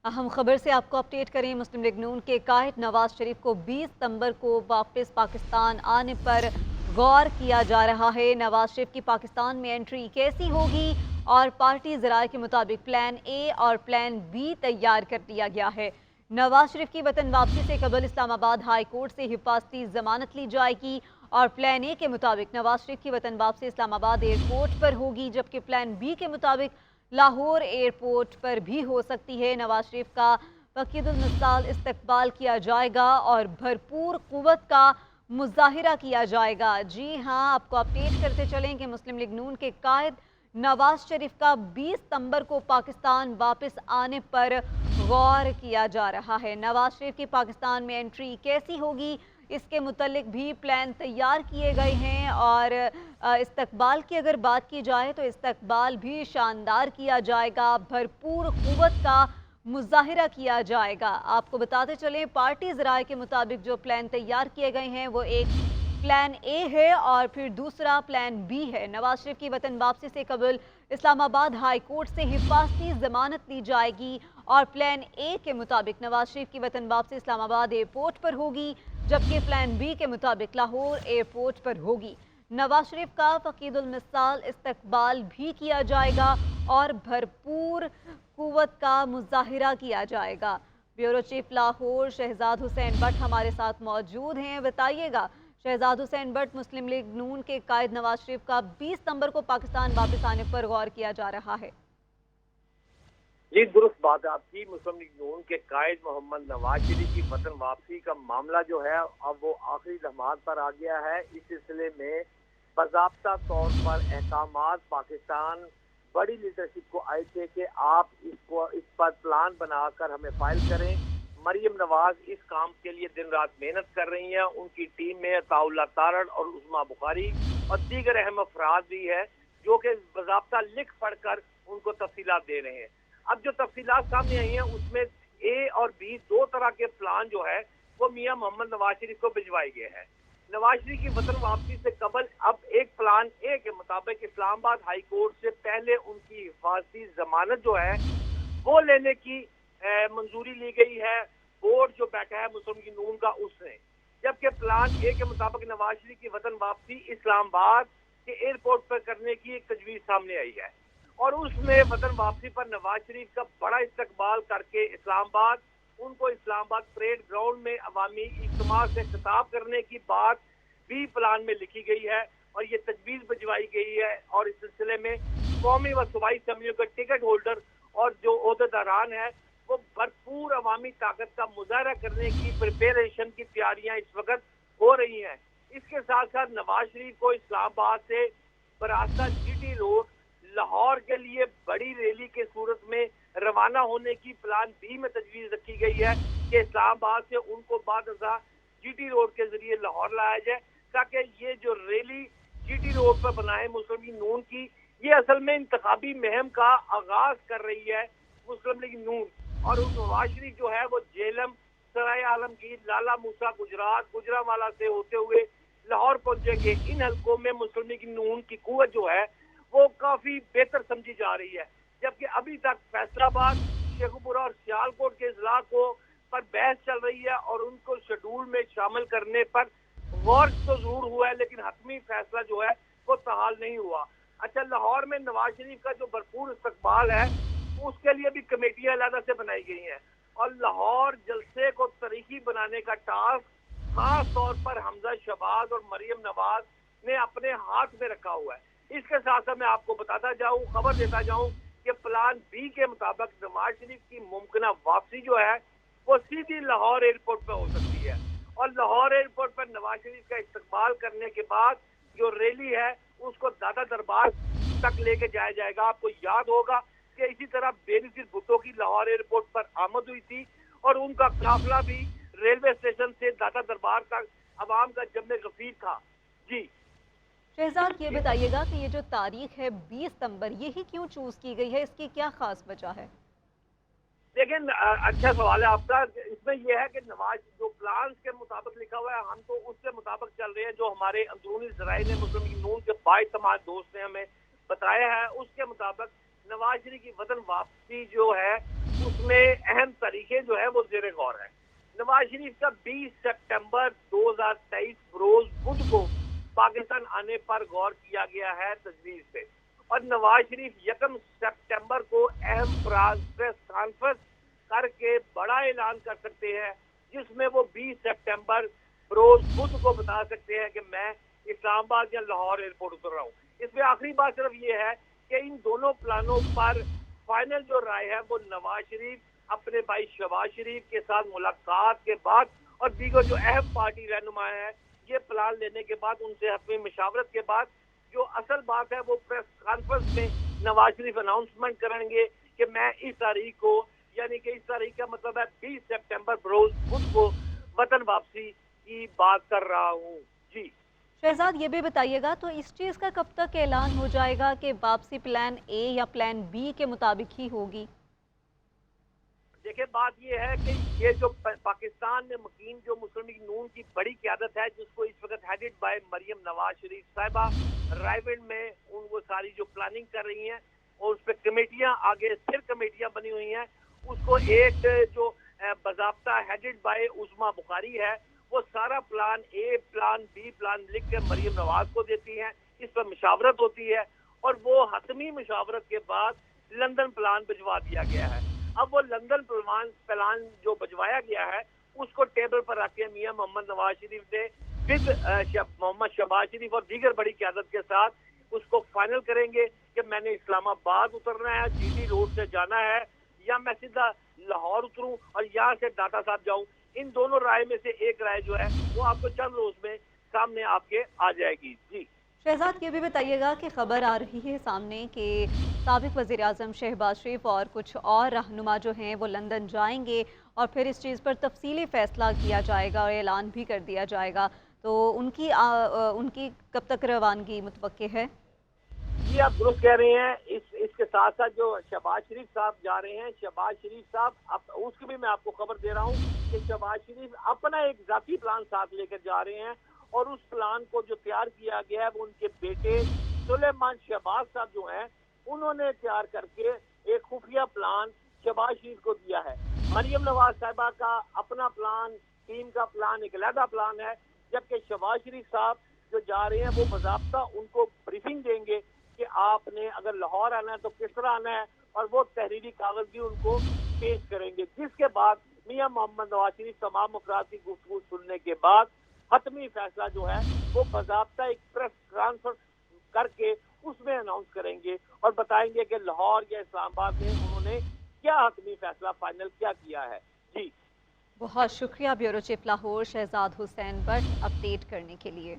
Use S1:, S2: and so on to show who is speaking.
S1: अहम खबर से आपको अपडेट करें। मुस्लिम लीग नून के कायद नवाज शरीफ को 20 सितंबर को वापस पाकिस्तान आने पर गौर किया जा रहा है। नवाज शरीफ की पाकिस्तान में एंट्री कैसी होगी और पार्टी ज़राए के मुताबिक प्लान ए और प्लान बी तैयार कर लिया गया है। नवाज शरीफ की वतन वापसी से कबल इस्लामाबाद हाई कोर्ट से हिफाजती जमानत ली जाएगी और प्लान ए के मुताबिक नवाज शरीफ की वतन वापसी इस्लामाबाद एयरपोर्ट पर होगी, जबकि प्लान बी के मुताबिक लाहौर एयरपोर्ट पर भी हो सकती है। नवाज शरीफ का वकीदुल मिसाल इस्तकबाल किया जाएगा और भरपूर कुव्वत का मुजाहिरा किया जाएगा। जी हाँ, आपको अपडेट करते चलें कि मुस्लिम लीग नून के कायद नवाज शरीफ का 20 सितंबर को पाकिस्तान वापस आने पर गौर किया जा रहा है। नवाज शरीफ की पाकिस्तान में एंट्री कैसी होगी, इसके मुतल्लिक भी प्लान तैयार किए गए हैं और इस्तकबाल की अगर बात की जाए तो इस्तकबाल भी शानदार किया जाएगा, भरपूर कुव्वत का मुजाहिरा किया जाएगा। आपको बताते चलें, पार्टी ज़राए के मुताबिक जो प्लान तैयार किए गए हैं वो एक प्लान ए है और फिर दूसरा प्लान बी है। नवाज शरीफ की वतन वापसी से कबल इस्लामाबाद हाई कोर्ट से हिफाजती जमानत ली जाएगी और प्लान ए के मुताबिक नवाज शरीफ की वतन वापसी इस्लामाबाद एयरपोर्ट पर होगी, जबकि प्लान बी के मुताबिक लाहौर एयरपोर्ट पर होगी। नवाज शरीफ का फकीदुल मिसाल इस्तकबाल भी किया जाएगा और भरपूर कुव्वत का मुजाहिरा किया जाएगा। ब्यूरो चीफ लाहौर शहजाद हुसैन भट्ट हमारे साथ मौजूद हैं। बताइएगा शहजाद हुसैन भट्ट, मुस्लिम लीग नून के कायद नवाज शरीफ का 20 सितंबर को पाकिस्तान वापस आने पर गौर किया जा रहा है।
S2: जी दुरुस्त बात है आपकी। मुस्लिम लीग नून के कायद मोहम्मद नवाज शरीफ की वतन वापसी का मामला जो है अब वो आखिरी लम्हात पर आ गया है। इस सिलसिले में बाज़ाब्ता तौर पर अहकामात पाकिस्तान बड़ी लीडरशिप को आए थे कि आप इस पर प्लान बनाकर हमें फाइल करें। मरियम नवाज इस काम के लिए दिन रात मेहनत कर रही हैं। उनकी टीम में अताउल्लाह तारड़ और उस्मा बुखारी और दीगर अहम अफराद भी है जो कि बाज़ाब्ता लिख पढ़कर उनको तफसीलात दे रहे हैं। अब जो तफसीलात सामने आई हैं उसमें ए और बी दो तरह के प्लान जो है वो मियां मोहम्मद नवाज शरीफ को भिजवाए गए हैं। नवाज शरीफ की वतन वापसी से कबल अब एक प्लान ए के मुताबिक इस्लामाबाद हाई कोर्ट से पहले उनकी हिफाजती जमानत जो है वो लेने की मंजूरी ली गई है। बोर्ड जो बैठा है मुस्लिम लीग नून का उसने, जबकि प्लान ए के मुताबिक नवाज शरीफ की वतन वापसी इस्लामाबाद के एयरपोर्ट पर करने की एक तजवीज सामने आई है और उसमें वतन वापसी पर नवाज शरीफ का बड़ा इस्तकबाल करके इस्लामाबाद उनको इस्लामाबाद परेड ग्राउंड में अवामी इज्तिमा से खिताब करने की बात भी प्लान में लिखी गई है और ये तजवीज भिजवाई गई है। और इस सिलसिले में कौमी व सूबाई असम्बलियों के टिकट होल्डर और जो ओहदेदारान है वो भरपूर अवामी ताकत का मुजाहरा करने की प्रिपरेशन की तैयारियां इस वक्त हो रही हैं। इसके साथ साथ नवाज शरीफ को इस्लामाबाद से बरास्ता जीटी रोड लाहौर के लिए बड़ी रैली के सूरत में रवाना होने की प्लान बी में तजवीज रखी गई है कि इस्लामाबाद से उनको बाद जीटी रोड के जरिए लाहौर लाया जाए ताकि ये जो रैली जीटी रोड पर बनाए मुस्लिम लीग नून की, ये असल में इंतखाबी मुहिम का आगाज कर रही है मुस्लिम लीग नून। और नवाज शरीफ जो है वो जेलम, सराय आलमगीर, लाला मूसा, गुजरात, गुजरावाला से होते हुए लाहौर पहुंचेंगे। इन हलकों में मुस्लिम लीग नून की कुव्वत जो है वो काफी बेहतर समझी जा रही है, जबकि अभी तक फैसलाबाद, शेखुपुरा और सियालकोट के इजला को पर बहस चल रही है और उनको शेड्यूल में शामिल करने पर गौर तो जरूर हुआ है लेकिन हतमी फैसला जो है वो तहाल नहीं हुआ। अच्छा, लाहौर में नवाज शरीफ का जो भरपूर इस्तकबाल है उसके लिए भी कमेटियां अलग से बनाई गई हैं और लाहौर जलसे को तारीखी बनाने का टास्क खास तौर पर हमजा शहबाज और मरियम नवाज ने अपने हाथ में रखा हुआ है। इसके साथ साथ मैं आपको बताता जाऊं, खबर देता जाऊं कि प्लान बी के मुताबिक नवाज शरीफ की मुमकिन वापसी जो है वो सीधी लाहौर एयरपोर्ट पर हो सकती है और लाहौर एयरपोर्ट पर नवाज शरीफ का इस्तकबाल करने के बाद जो रैली है उसको दादा दरबार तक लेके जाया जाएगा। आपको याद होगा कि इसी तरह बेनज़ीर भुट्टो की लाहौर एयरपोर्ट पर आमद हुई थी और उनका काफिला भी रेलवे स्टेशन से दादा दरबार तक अवाम का जम्मे गफीर था। जी
S1: शहजाद, ये बताइएगा कि ये जो तारीख है 20 सितंबर, यही क्यों चूज की गई है, इसकी क्या खास वजह है?
S2: लेकिन अच्छा सवाल है आपका। इसमें यह है कि नवाज जो प्लान के मुताबिक लिखा हुआ है हम तो उसके मुताबिक चल रहे हैं। जो हमारे अंदरूनी ज़राए ने मुस्लिम लीग नून के बाइतमाद दोस्त ने हमें बताया है उसके मुताबिक नवाज शरीफ की वतन वापसी जो है उसमें में अहम तारीखें जो है वो जेर गौर है। नवाज शरीफ का 20 सितंबर 2023 रोज बुध को पाकिस्तान आने पर गौर किया गया है तजवीज से, और नवाज शरीफ 1 सितंबर को अहम प्रेस कॉन्फ्रेंस करके बड़ा ऐलान कर सकते हैं, जिसमें वो 20 सितंबर रोज बुध को बता सकते हैं कि मैं इस्लामाबाद या लाहौर एयरपोर्ट उतर रहा हूँ। इसमें आखिरी बात सिर्फ ये है कि इन दोनों प्लानों पर फाइनल जो राय है वो नवाज शरीफ अपने भाई शहबाज शरीफ के साथ मुलाकात के बाद और दीगर जो अहम पार्टी रहनुमा है ये प्लान लेने के बाद, उनसे अपनी मशावरत के बाद जो असल बात है वो प्रेस कॉन्फ्रेंस में नवाज शरीफ अनाउंसमेंट करेंगे कि मैं इस तारीख को, यानी कि इस तारीख का मतलब है 20 सितंबर रोज बुध को वतन वापसी की बात कर रहा हूँ। जी
S1: शहजाद, ये भी बताइएगा तो इस चीज़ का कब तक ऐलान हो जाएगा कि वापसी प्लान ए या प्लान बी के मुताबिक ही होगी?
S2: देखिए, बात ये है कि ये जो पाकिस्तान में मुकीम जो मुस्लिम लीग नून की बड़ी क़यादत है, जिसको इस वक्त हेडेड बाय मरियम नवाज शरीफ साहिबा रायविंड में वो सारी जो प्लानिंग कर रही हैं और उस पर कमेटियां आगे स्थिर कमेटियां बनी हुई हैं, उसको एक जो बाज़ाब्ता हेडेड बाय उस्मा बुखारी है वो सारा plan A, plan B, plan लिख के मरियम नवाज को देती हैं। इस पर मशावरत होती है और वो हतमी मशावरत के बाद लंदन प्लान भिजवा दिया गया है। अब वो लंदन प्लान जो भिजवाया गया है उसको टेबल पर रख के मियां मोहम्मद नवाज शरीफ ने विद मोहम्मद शहबाज शरीफ और दीगर बड़ी क़यादत के साथ उसको फाइनल करेंगे कि मैंने इस्लामाबाद उतरना है, जीटी रोड से जाना है, या मैं सीधा लाहौर उतरूं और यहाँ से डाटा साहब जाऊं। इन दोनों राय में से एक राय जो है वो आपको चंद रोज में सामने आपके आ जाएगी। जी
S1: शहजाद, ये भी बताइएगा कि खबर आ रही है सामने कि साबिक वज़ीर आज़म शहबाज शरीफ और कुछ और रहनुमा जो हैं वो लंदन जाएंगे और फिर इस चीज़ पर तफसीली फ़ैसला किया जाएगा और ऐलान भी कर दिया जाएगा, तो उनकी कब तक रवानगी मुतवक्के है?
S2: जी, आप दुरुस्त कह रहे हैं। इसके साथ साथ जो शहबाज शरीफ साहब जा रहे हैं, शहबाज शरीफ साहब उसकी भी मैं आपको खबर दे रहा हूँ कि शहबाज शरीफ अपना एक जाती प्लान साथ लेकर जा रहे हैं और उस प्लान को जो तैयार किया गया है वो उनके बेटे सुलेमान शहबाज साहब जो हैं उन्होंने तैयार करके एक खुफिया प्लान शहबाज शरीफ को दिया है। मरियम नवाज साहिबा का अपना प्लान, टीम का प्लान एक अलहदा प्लान है, जबकि शहबाज शरीफ साहब जो जा रहे हैं वो बाज़ाब्ता उनको ब्रीफिंग देंगे कि आपने अगर लाहौर आना है तो किस तरह आना है, और वो तहरीरी कागज भी उनको पेश करेंगे, जिसके बाद मियां मोहम्मद नवाज शरीफ तमाम अफराद की गुफ्तगू सुनने के बाद हतमी फैसला जो है वो बाज़ाब्ता एक प्रेस कॉन्फ्रेंस करके उसमें अनाउंस करेंगे और बताएंगे कि लाहौर या इस्लामाबाद में उन्होंने क्या हतमी फैसला फाइनल क्या किया है। जी
S1: बहुत शुक्रिया bureau chief Lahore Shahzad Hussain Butt update करने के लिए।